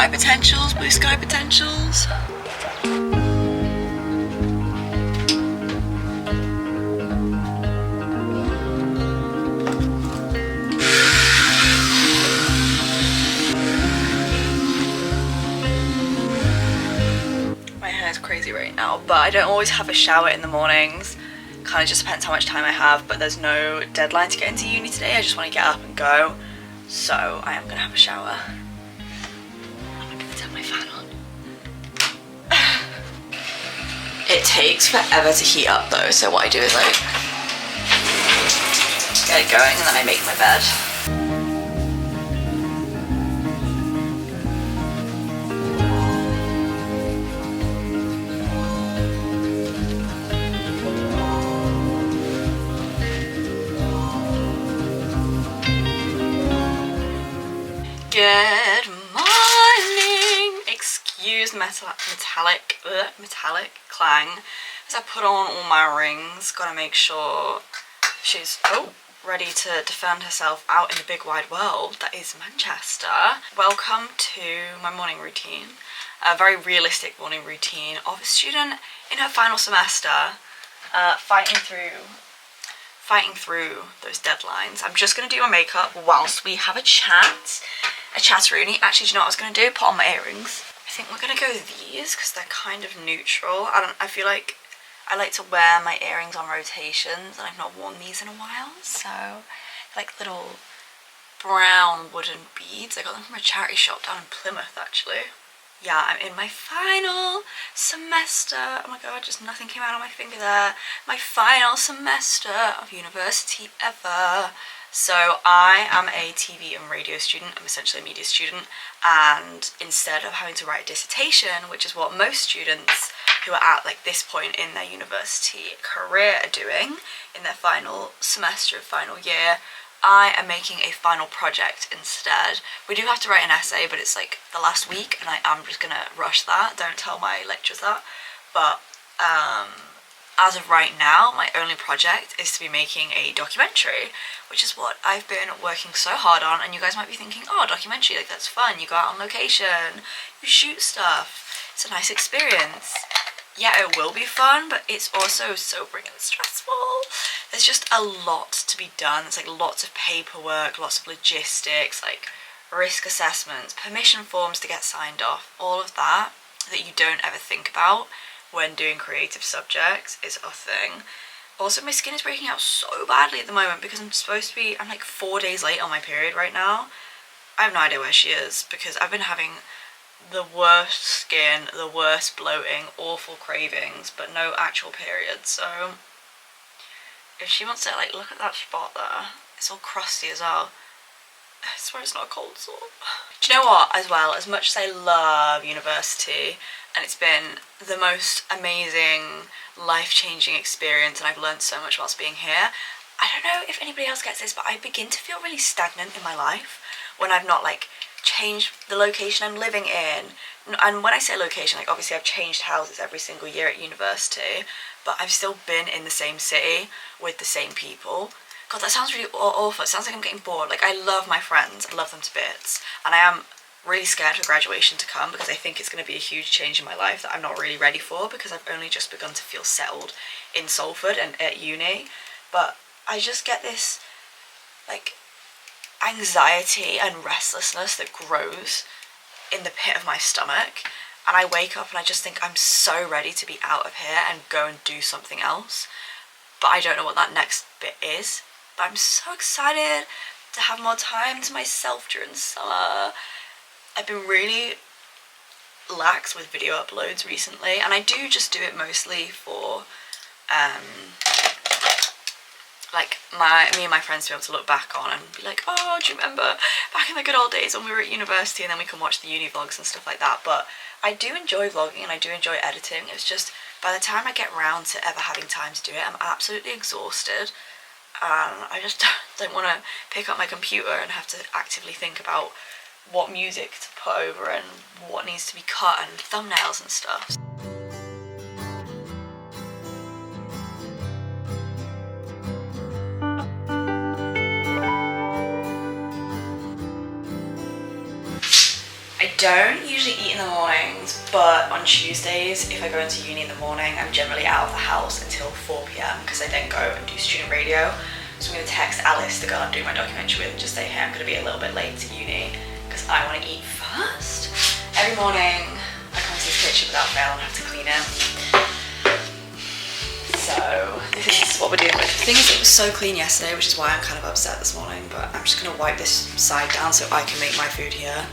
sky potentials, blue sky potentials. Crazy right now, but I don't always have a shower in the mornings. Kind of just depends how much time I have, but there's no deadline to get into uni today. I just want to get up and go, so I am gonna have a shower. I'm gonna turn my fan on. It takes forever to heat up though, so what I do is like get it going and then I make my bed. Good morning! Excuse metallic clang as I put on all my rings. Gotta make sure she's ready to defend herself out in the big wide world that is Manchester. Welcome to my morning routine. A very realistic morning routine of a student in her final semester, fighting through those deadlines. I'm just gonna do my makeup whilst we have a chatteroony. Actually, do you know what I was gonna do? Put on my earrings. I think we're gonna go with these because they're kind of neutral. I feel like I like to wear my earrings on rotations, and I've not worn these in a while. So, like little brown wooden beads. I got them from a charity shop down in Plymouth, actually. Yeah, I'm in my final semester. Oh my god, just nothing came out on my finger there. My final semester of university ever. So I am a TV and radio student. I'm essentially a media student, and instead of having to write a dissertation, which is what most students who are at like this point in their university career are doing in their final semester of final year, I am making a final project instead. We do have to write an essay, but it's like the last week and I am just gonna rush that. Don't tell my lecturers that. But as of right now, my only project is to be making a documentary, which is what I've been working so hard on. And you guys might be thinking, oh, documentary, like that's fun. You go out on location, you shoot stuff. It's a nice experience. Yeah, it will be fun, but it's also sobering and stressful. There's just a lot to be done. There's like lots of paperwork, lots of logistics, like risk assessments, permission forms to get signed off, all of that you don't ever think about when doing creative subjects is a thing. Also, my skin is breaking out so badly at the moment because I'm like 4 days late on my period right now. I have no idea where she is because I've been having the worst skin, the worst bloating, awful cravings, but no actual period. So if she wants to like look at that spot there, it's all crusty as well. I swear it's not a cold sore. Do you know what, as well, as much as I love university and it's been the most amazing, life-changing experience and I've learned so much whilst being here, I don't know if anybody else gets this, but I begin to feel really stagnant in my life when I've not like changed the location I'm living in. And when I say location, like obviously I've changed houses every single year at university, but I've still been in the same city with the same people. God, that sounds really awful. It sounds like I'm getting bored. Like, I love my friends. I love them to bits. And I am really scared for graduation to come because I think it's going to be a huge change in my life that I'm not really ready for because I've only just begun to feel settled in Salford and at uni. But I just get this, like, anxiety and restlessness that grows in the pit of my stomach. And I wake up and I just think I'm so ready to be out of here and go and do something else. But I don't know what that next bit is. But I'm so excited to have more time to myself during summer. I've been really lax with video uploads recently, and I do just do it mostly for like me and my friends to be able to look back on and be like, oh, do you remember back in the good old days when we were at university, and then we can watch the uni vlogs and stuff like that. But I do enjoy vlogging and I do enjoy editing. It's just by the time I get round to ever having time to do it, I'm absolutely exhausted. I just don't want to pick up my computer and have to actively think about what music to put over and what needs to be cut and thumbnails and stuff. I don't usually eat in the mornings, but on Tuesdays, if I go into uni in the morning, I'm generally out of the house until 4 p.m. because I then go and do student radio. So I'm going to text Alice, the girl I'm doing my documentary with, and just say, hey, I'm going to be a little bit late to uni because I want to eat first. Every morning, I come to this kitchen without fail and have to clean it. So this is what we're doing with. The thing is, it was so clean yesterday, which is why I'm kind of upset this morning, but I'm just going to wipe this side down so I can make my food here.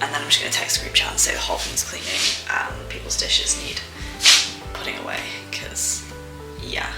And then I'm just going to text the group chat and say the whole thing's cleaning and people's dishes need putting away, because, yeah.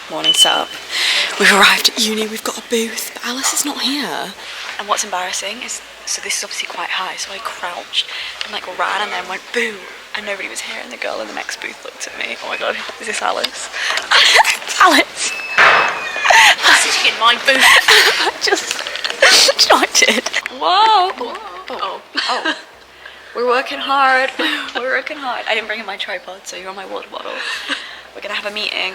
Morning setup. We've arrived at uni, we've got a booth, but Alice is not here. And what's embarrassing is, so this is obviously quite high, so I crouched and like ran and then went boo, and nobody was here, and the girl in the next booth looked at me. Oh my god, is this Alice? Alice! Sitting in my booth. I did. Whoa! Oh. We're working hard. We're working hard. I didn't bring in my tripod, so you're on my water bottle. We're gonna have a meeting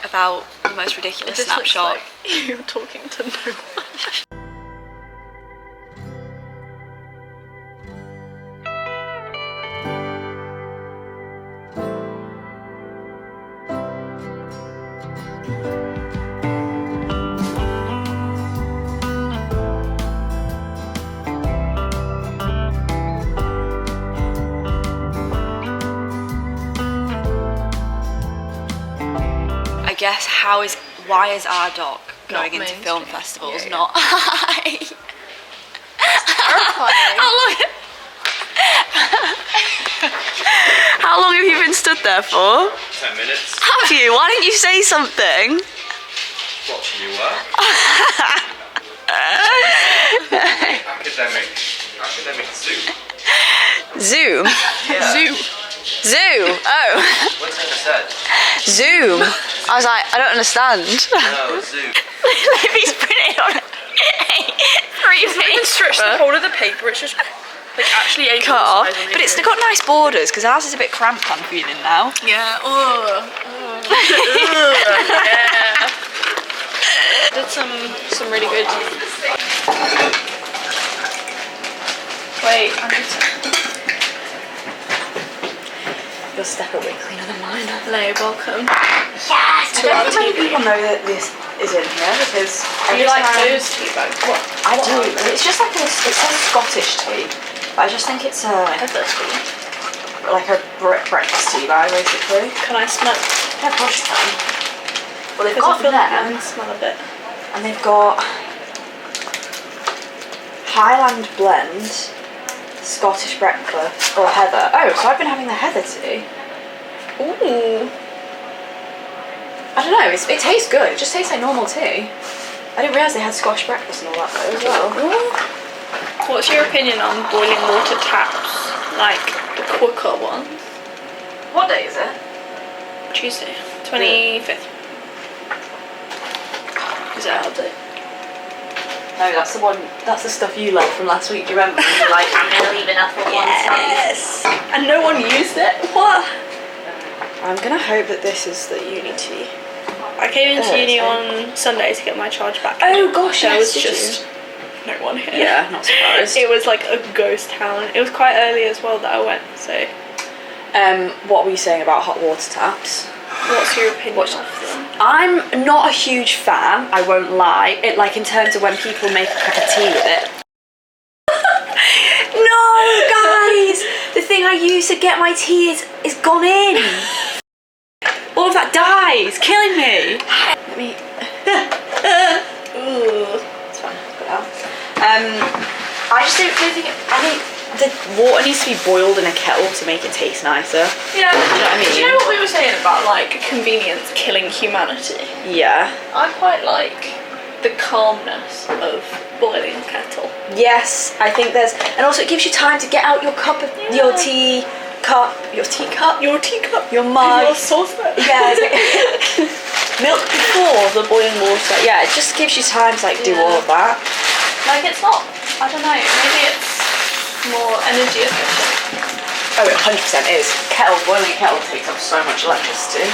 about the most ridiculous snapshot. Like you're talking to no one. I guess why is our doc going into film festivals? Yeah. Not I. How long have you been stood there for? 10 minutes. Have you? Why didn't you say something? Watching you work. Academic zoo. Zoom? Yeah. Zoo? Oh. What's that said? Zoom. I was like, I don't understand. No, zoo. Livy's printed on it. 3 pages. Stretch the whole of the paper, it's just like actually a cut off. But it's got nice borders because ours is a bit cramped, I'm feeling now. Yeah. Yeah. Did some really good. Wait, I need to. Your step away cleaner than mine. Hello, welcome. Yes! I don't think many people know that this is in here because Do you like those tea bags? What? I do. It's just like it says Scottish tea, but I just think it's like a breakfast tea bag basically. Can I smell? Yeah, of course you can. Well, they've got I them, can smell a bit. and they've got Highland blend, Scottish breakfast, or heather. Oh, so I've been having the heather tea. Ooh. I don't know, it tastes good. It just tastes like normal tea. I didn't realise they had Scottish breakfast and all that though as well. What's your opinion on boiling water taps? Like the quicker ones? What day is it? Tuesday, 25th. Is that our day? No, that's the one. That's the stuff you left from last week. Do you remember? You were like, I'm gonna leave enough for one Yes. And no one used it. What? I'm gonna hope that this is the uni tea. I came into uni okay. on Sunday to get my charge back. Oh gosh, there yes, was did just no one here. Yeah, not surprised. It was like a ghost town. It was quite early as well that I went. So, what were you saying about hot water taps? what's your opinion of them? I'm not a huge fan. I won't lie. It like in terms of when people make a cup of tea with it. No, guys! The thing I I use to get my tea is gone in. All of that dye is killing me. Let me. Ooh, it's fine. Put it out. I just don't think. I think the water needs to be boiled in a kettle to make it taste nicer. Yeah. Do you know what I mean? Do you know what we were saying about like convenience killing humanity? Yeah. I quite like the calmness of boiling a kettle. Yes, I think there's, and also it gives you time to get out your cup of your tea cup, your teacup, Your teacup, your mug, your saucepan. yeah, milk before the boiling water. Yeah, it just gives you time to like do all of that. Like it's not. I don't know. Maybe it's more energy efficient. Oh, it 100% is. Boiling a kettle takes up so much electricity.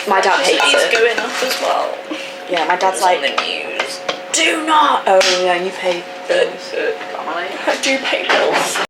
My dad hates it. Going up as well. Yeah, my dad's It's on like, the news. do not. Oh yeah, you pay bills. I do pay bills.